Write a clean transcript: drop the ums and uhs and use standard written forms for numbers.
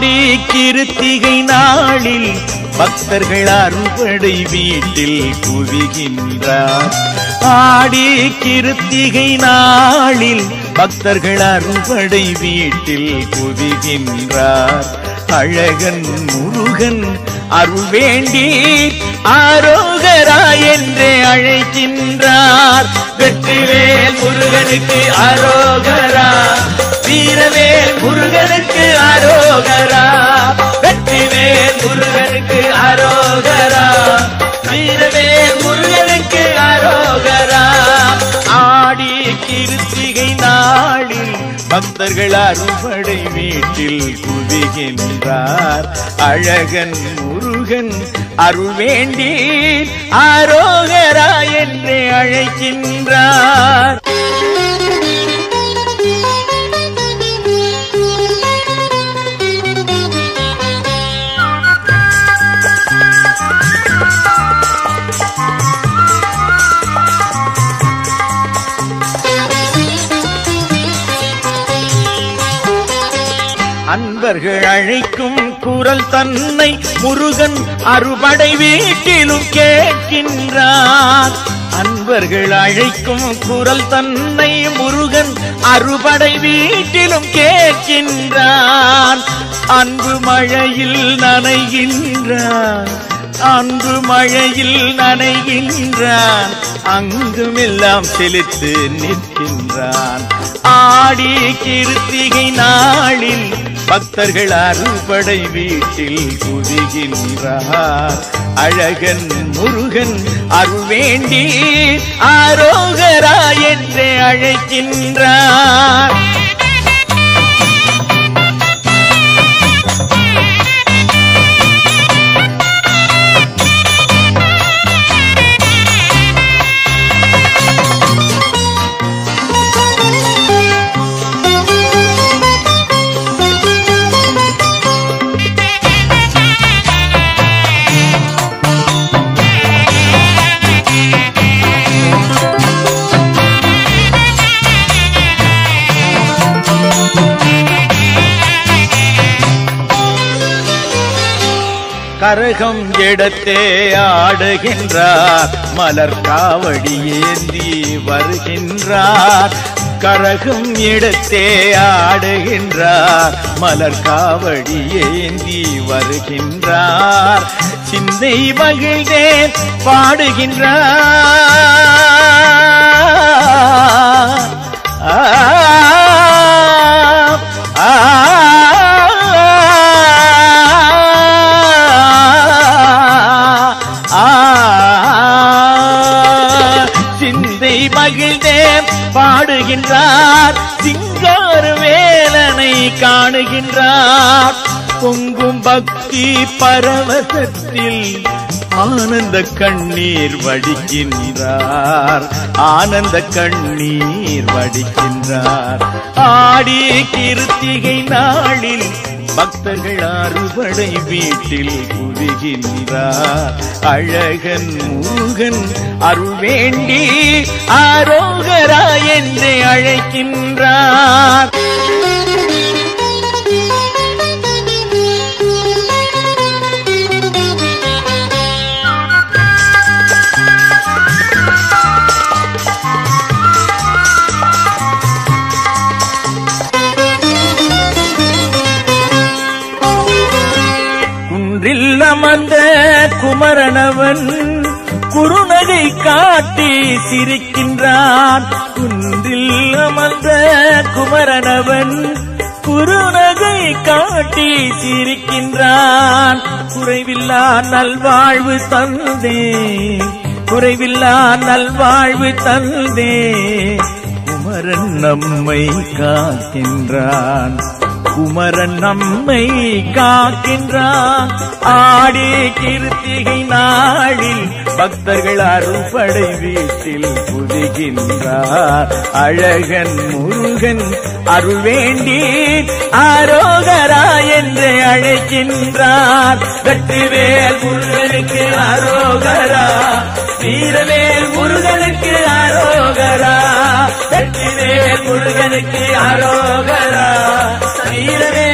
ஆடி கிருத்திகை நாளில் பக்தர்கள் அறுபடை வீட்டில் குவிகின்றார். ஆடி கிருத்திகை நாளில் பக்தர்கள் அறுபடை வீட்டில் குவிகின்றார். அழகன் முருகன் அருள் வேண்டி ஆரோகரா என்றே அழைக்கின்றார். வெற்றிவேல் முருகனுக்கு அரோகரா, வீரவேல் முருகனுக்கு அரோகரா. வெற்றிவேல் முருகனுக்கு அரோகரா, வீரவேல் முருகனுக்கு அரோகரா. ஆடி கிருத்திகை நாளில் பக்தர்கள் அறுபடை வீட்டில் குவிகின்றார். அழகன் முருகன் அருள் வேண்டி ஆரோகரா என்றே அழைக்கின்றார். அன்பர்கள் அழைக்கும் குரல் தன்னை முருகன் அறுபடை வீட்டிலும் கேட்கின்றார். அன்பர்கள் அழைக்கும் குரல் தன்னை முருகன் அறுபடை வீட்டிலும் கேட்கின்றான். அன்பு மழையில் நனைகின்றான், அன்பு மழையில் நனைகின்றான், அங்குமெல்லாம் செலுத்து நிற்கின்றான். ஆடி கிருத்திகை நாளில் பக்தர்கள் அறுபடை வீட்டில் குவிகின்றார். அழகன் முருகன் அருள் வேண்டி ஆரோகரா என்றே அழைக்கின்றார். கரகம் எடுத்தே ஆடுகின்றார், மலர் காவடி ஏந்தி வருகின்றார். கரகம் எடுத்தே ஆடுகின்றார், மலர் காவடி ஏந்தி வருகின்றார். சிந்தை மகிழ்ந்தே பாடுகின்றார். சிந்தை மகிழ்ந்தே பாடுகின்றார், சிங்கார வேலனை காணுகின்றார். பொங்கும் பக்தி பரவசத்தில் ஆனந்த கண்ணீர் வடிக்கின்றார், ஆனந்த கண்ணீர் வடிக்கின்றார். ஆடி கிருத்திகை நாளில் பக்தர்கள் அறுபடை வீட்டில் குவிகின்றார். அழகன் முருகன் அருள் வேண்டி ஆரோகரா என்றே அழைக்கின்றார். குன்றில் அமர்ந்த குமரனவன் குறுநகை காட்டி சிரிக்கின்றான். குன்றில் அமர்ந்த குமரனவன் குறுநகை காட்டி சிரிக்கின்றான். குறைவில்லா நல்வாழ்வு தந்தே, குறைவில்லா நல்வாழ்வு தந்தே, குமரன் நம்மை காக்கின்றான், குமரன் நம்மை காக்கின்றான். ஆடி கிருத்திகை நாளில் பக்தர்கள் அறுபடை வீட்டில் குவிகின்றார். அழகன் முருகன் அருள் வேண்டி ஆரோகரா என்று அழைக்கின்றார். வெற்றிவேல் முருகனுக்கு அரோகரா, வீரவேல் முருகனுக்கு அரோகரா. வெற்றிவேல் முருகனுக்கு அரோகரா, வீரவேல்